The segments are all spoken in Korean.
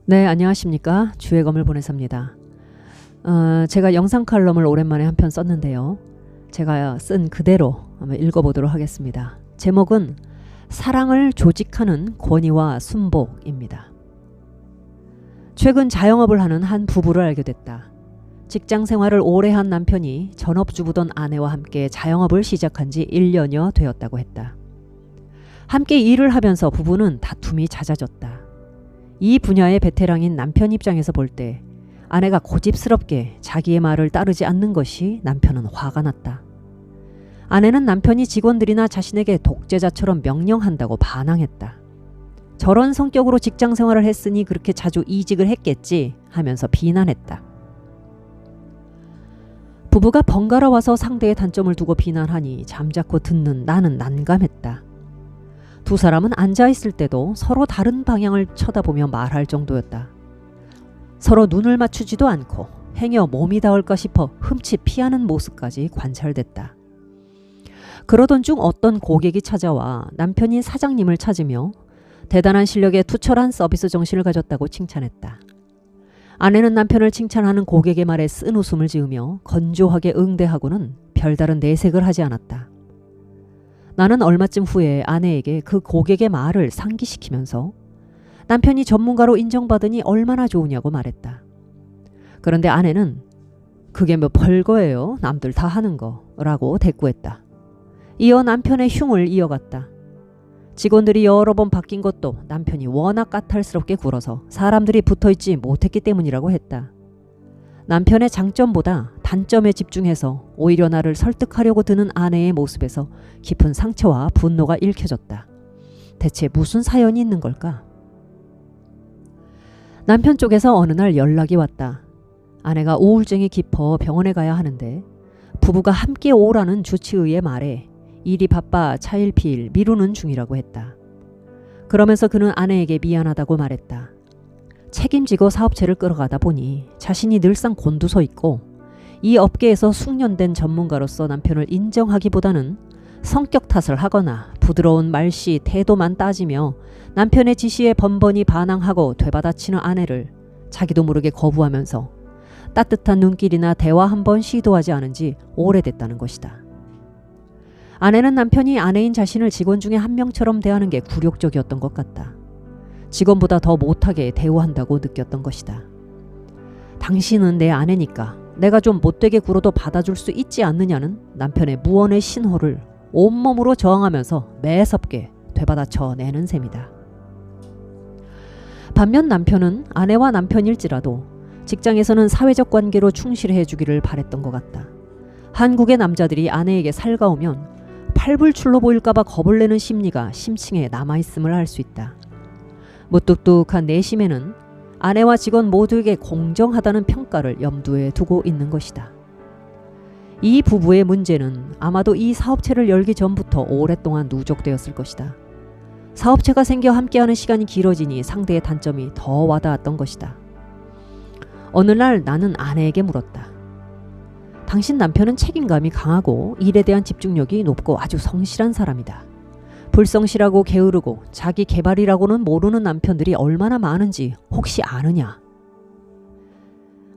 네, 안녕하십니까. 주의 검을 보내삽니다. 제가 영상 칼럼을 오랜만에 한 편 썼는데요. 제가 쓴 그대로 한번 읽어보도록 하겠습니다. 제목은 사랑을 조직하는 권위와 순복입니다. 최근 자영업을 하는 한 부부를 알게 됐다. 직장 생활을 오래 한 남편이 전업주부던 아내와 함께 자영업을 시작한 지 1년여 되었다고 했다. 함께 일을 하면서 부부는 다툼이 잦아졌다. 이 분야의 베테랑인 남편 입장에서 볼 때 아내가 고집스럽게 자기의 말을 따르지 않는 것이 남편은 화가 났다. 아내는 남편이 직원들이나 자신에게 독재자처럼 명령한다고 반항했다. 저런 성격으로 직장 생활을 했으니 그렇게 자주 이직을 했겠지 하면서 비난했다. 부부가 번갈아 와서 상대의 단점을 두고 비난하니 잠자코 듣는 나는 난감했다. 두 사람은 앉아있을 때도 서로 다른 방향을 쳐다보며 말할 정도였다. 서로 눈을 맞추지도 않고 행여 몸이 닿을까 싶어 흠칫 피하는 모습까지 관찰됐다. 그러던 중 어떤 고객이 찾아와 남편인 사장님을 찾으며 대단한 실력에 투철한 서비스 정신을 가졌다고 칭찬했다. 아내는 남편을 칭찬하는 고객의 말에 쓴 웃음을 지으며 건조하게 응대하고는 별다른 내색을 하지 않았다. 나는 얼마쯤 후에 아내에게 그 고객의 말을 상기시키면서 남편이 전문가로 인정받으니 얼마나 좋으냐고 말했다. 그런데 아내는 그게 뭐 별거예요. 남들 다 하는 거라고 대꾸했다. 이어 남편의 흉을 이어갔다. 직원들이 여러 번 바뀐 것도 남편이 워낙 까탈스럽게 굴어서 사람들이 붙어있지 못했기 때문이라고 했다. 남편의 장점보다 단점에 집중해서 오히려 나를 설득하려고 드는 아내의 모습에서 깊은 상처와 분노가 읽혀졌다. 대체 무슨 사연이 있는 걸까? 남편 쪽에서 어느 날 연락이 왔다. 아내가 우울증이 깊어 병원에 가야 하는데 부부가 함께 오라는 주치의의 말에 일이 바빠 차일피일 미루는 중이라고 했다. 그러면서 그는 아내에게 미안하다고 말했다. 책임지고 사업체를 끌어가다 보니 자신이 늘상 곤두서 있고 이 업계에서 숙련된 전문가로서 남편을 인정하기보다는 성격 탓을 하거나 부드러운 말씨 태도만 따지며 남편의 지시에 번번이 반항하고 되받아치는 아내를 자기도 모르게 거부하면서 따뜻한 눈길이나 대화 한 번 시도하지 않은 지 오래됐다는 것이다. 아내는 남편이 아내인 자신을 직원 중에 한 명처럼 대하는 게 굴욕적이었던 것 같다. 직원보다 더 못하게 대우한다고 느꼈던 것이다. 당신은 내 아내니까 내가 좀 못되게 굴어도 받아줄 수 있지 않느냐는 남편의 무언의 신호를 온몸으로 저항하면서 매섭게 되받아쳐 내는 셈이다. 반면 남편은 아내와 남편일지라도 직장에서는 사회적 관계로 충실해 주기를 바랬던 것 같다. 한국의 남자들이 아내에게 살가우면 팔불출로 보일까봐 겁을 내는 심리가 심층에 남아있음을 알 수 있다. 무뚝뚝한 내심에는 아내와 직원 모두에게 공정하다는 평가를 염두에 두고 있는 것이다. 이 부부의 문제는 아마도 이 사업체를 열기 전부터 오랫동안 누적되었을 것이다. 사업체가 생겨 함께하는 시간이 길어지니 상대의 단점이 더 와닿았던 것이다. 어느 날 나는 아내에게 물었다. 당신 남편은 책임감이 강하고 일에 대한 집중력이 높고 아주 성실한 사람이다. 불성실하고 게으르고 자기 개발이라고는 모르는 남편들이 얼마나 많은지 혹시 아느냐?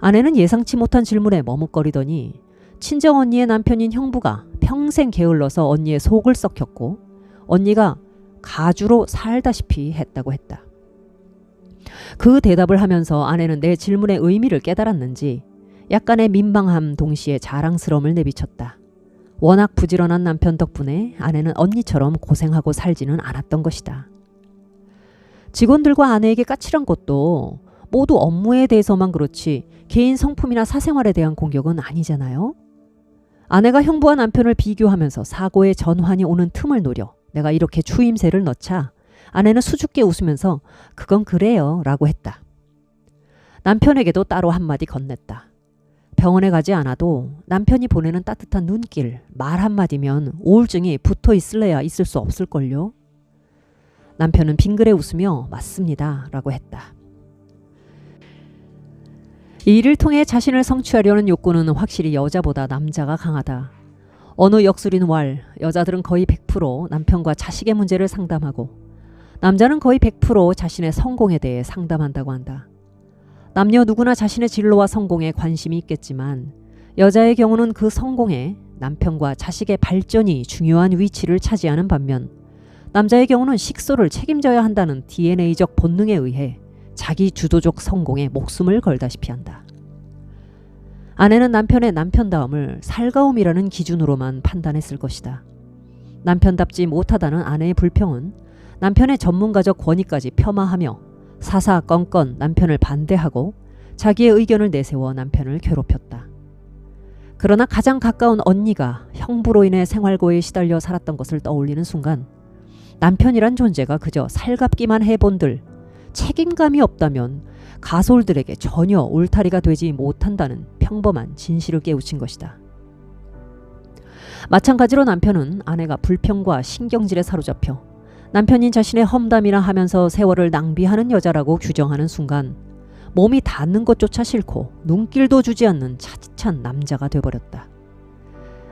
아내는 예상치 못한 질문에 머뭇거리더니 친정언니의 남편인 형부가 평생 게을러서 언니의 속을 썩혔고 언니가 가주로 살다시피 했다고 했다. 그 대답을 하면서 아내는 내 질문의 의미를 깨달았는지 약간의 민망함 동시에 자랑스러움을 내비쳤다. 워낙 부지런한 남편 덕분에 아내는 언니처럼 고생하고 살지는 않았던 것이다. 직원들과 아내에게 까칠한 것도 모두 업무에 대해서만 그렇지 개인 성품이나 사생활에 대한 공격은 아니잖아요. 아내가 형부와 남편을 비교하면서 사고의 전환이 오는 틈을 노려 내가 이렇게 추임새를 넣자 아내는 수줍게 웃으면서 그건 그래요 라고 했다. 남편에게도 따로 한마디 건넸다. 병원에 가지 않아도 남편이 보내는 따뜻한 눈길, 말 한마디면 우울증이 붙어 있을래야 있을 수 없을걸요. 남편은 빙그레 웃으며 맞습니다 라고 했다. 이 일을 통해 자신을 성취하려는 욕구는 확실히 여자보다 남자가 강하다. 어느 역술인 왈, 여자들은 거의 100% 남편과 자식의 문제를 상담하고 남자는 거의 100% 자신의 성공에 대해 상담한다고 한다. 남녀 누구나 자신의 진로와 성공에 관심이 있겠지만 여자의 경우는 그 성공에 남편과 자식의 발전이 중요한 위치를 차지하는 반면 남자의 경우는 식소를 책임져야 한다는 DNA적 본능에 의해 자기 주도적 성공에 목숨을 걸다시피 한다. 아내는 남편의 남편다움을 살가움이라는 기준으로만 판단했을 것이다. 남편답지 못하다는 아내의 불평은 남편의 전문가적 권위까지 폄하하며 사사건건 남편을 반대하고 자기의 의견을 내세워 남편을 괴롭혔다. 그러나 가장 가까운 언니가 형부로 인해 생활고에 시달려 살았던 것을 떠올리는 순간 남편이란 존재가 그저 살갑기만 해본들 책임감이 없다면 가솔들에게 전혀 울타리가 되지 못한다는 평범한 진실을 깨우친 것이다. 마찬가지로 남편은 아내가 불평과 신경질에 사로잡혀 남편인 자신의 험담이라 하면서 세월을 낭비하는 여자라고 규정하는 순간 몸이 닿는 것조차 싫고 눈길도 주지 않는 차디찬 남자가 돼버렸다.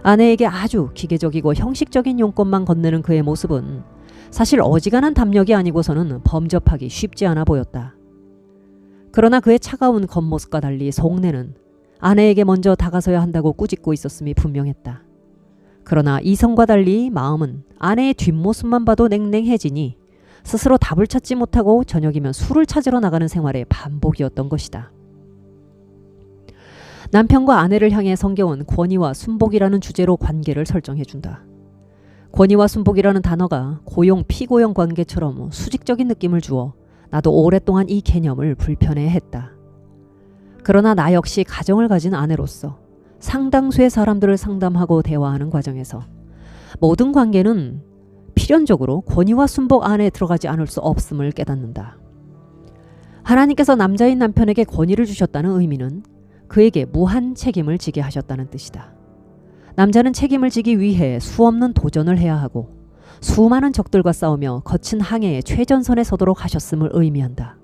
아내에게 아주 기계적이고 형식적인 용건만 건네는 그의 모습은 사실 어지간한 담력이 아니고서는 범접하기 쉽지 않아 보였다. 그러나 그의 차가운 겉모습과 달리 속내는 아내에게 먼저 다가서야 한다고 꾸짖고 있었음이 분명했다. 그러나 이성과 달리 마음은 아내의 뒷모습만 봐도 냉랭해지니 스스로 답을 찾지 못하고 저녁이면 술을 찾으러 나가는 생활의 반복이었던 것이다. 남편과 아내를 향해 성경은 권위와 순복이라는 주제로 관계를 설정해준다. 권위와 순복이라는 단어가 고용 피고용 관계처럼 수직적인 느낌을 주어 나도 오랫동안 이 개념을 불편해했다. 그러나 나 역시 가정을 가진 아내로서 상당수의 사람들을 상담하고 대화하는 과정에서 모든 관계는 필연적으로 권위와 순복 안에 들어가지 않을 수 없음을 깨닫는다. 하나님께서 남자인 남편에게 권위를 주셨다는 의미는 그에게 무한 책임을 지게 하셨다는 뜻이다. 남자는 책임을 지기 위해 수없는 도전을 해야 하고 수많은 적들과 싸우며 거친 항해의 최전선에 서도록 하셨음을 의미한다.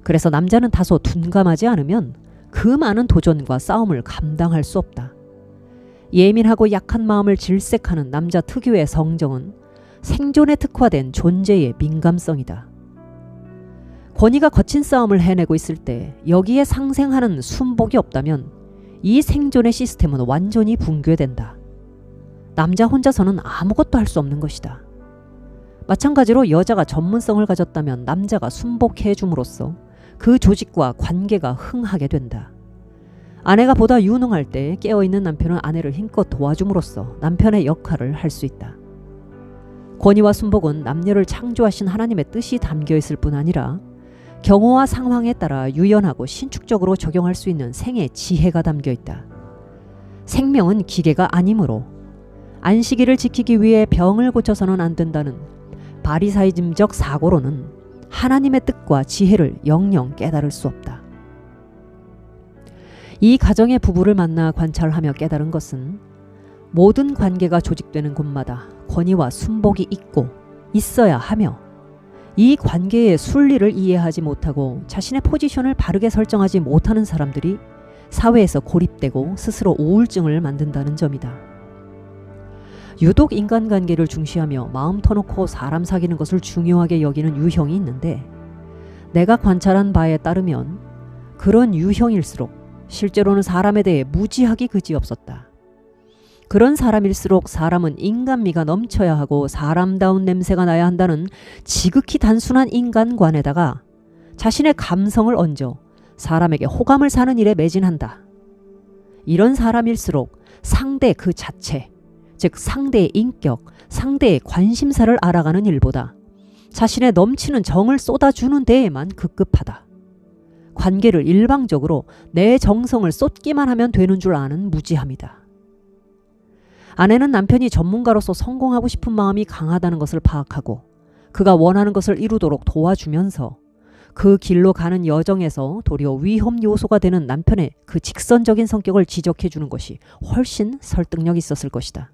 그래서 남자는 다소 둔감하지 않으면 그 많은 도전과 싸움을 감당할 수 없다. 예민하고 약한 마음을 질색하는 남자 특유의 성정은 생존에 특화된 존재의 민감성이다. 권위가 거친 싸움을 해내고 있을 때 여기에 상생하는 순복이 없다면 이 생존의 시스템은 완전히 붕괴된다. 남자 혼자서는 아무것도 할 수 없는 것이다. 마찬가지로 여자가 전문성을 가졌다면 남자가 순복해 줌으로써 그 조직과 관계가 흥하게 된다. 아내가 보다 유능할 때 깨어있는 남편은 아내를 힘껏 도와줌으로써 남편의 역할을 할 수 있다. 권위와 순복은 남녀를 창조하신 하나님의 뜻이 담겨있을 뿐 아니라 경우와 상황에 따라 유연하고 신축적으로 적용할 수 있는 생의 지혜가 담겨있다. 생명은 기계가 아니므로 안식일을 지키기 위해 병을 고쳐서는 안 된다는 바리사이즘적 사고로는 하나님의 뜻과 지혜를 영영 깨달을 수 없다. 이 가정의 부부를 만나 관찰하며 깨달은 것은 모든 관계가 조직되는 곳마다 권위와 순복이 있고 있어야 하며 이 관계의 순리를 이해하지 못하고 자신의 포지션을 바르게 설정하지 못하는 사람들이 사회에서 고립되고 스스로 우울증을 만든다는 점이다. 유독 인간관계를 중시하며 마음 터놓고 사람 사귀는 것을 중요하게 여기는 유형이 있는데 내가 관찰한 바에 따르면 그런 유형일수록 실제로는 사람에 대해 무지하기 그지없었다. 그런 사람일수록 사람은 인간미가 넘쳐야 하고 사람다운 냄새가 나야 한다는 지극히 단순한 인간관에다가 자신의 감성을 얹어 사람에게 호감을 사는 일에 매진한다. 이런 사람일수록 상대 그 자체, 즉 상대의 인격, 상대의 관심사를 알아가는 일보다 자신의 넘치는 정을 쏟아주는 데에만 급급하다. 관계를 일방적으로 내 정성을 쏟기만 하면 되는 줄 아는 무지함이다. 아내는 남편이 전문가로서 성공하고 싶은 마음이 강하다는 것을 파악하고 그가 원하는 것을 이루도록 도와주면서 그 길로 가는 여정에서 도리어 위험 요소가 되는 남편의 그 직선적인 성격을 지적해주는 것이 훨씬 설득력 있었을 것이다.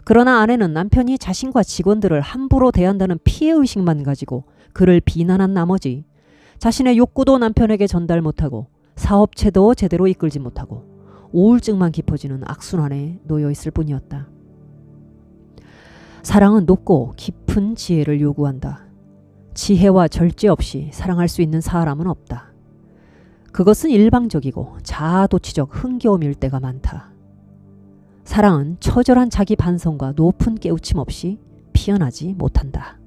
그러나 아내는 남편이 자신과 직원들을 함부로 대한다는 피해의식만 가지고 그를 비난한 나머지 자신의 욕구도 남편에게 전달 못하고 사업체도 제대로 이끌지 못하고 우울증만 깊어지는 악순환에 놓여 있을 뿐이었다. 사랑은 높고 깊은 지혜를 요구한다. 지혜와 절제 없이 사랑할 수 있는 사람은 없다. 그것은 일방적이고 자아도취적 흥겨움일 때가 많다. 사랑은 처절한 자기 반성과 높은 깨우침 없이 피어나지 못한다.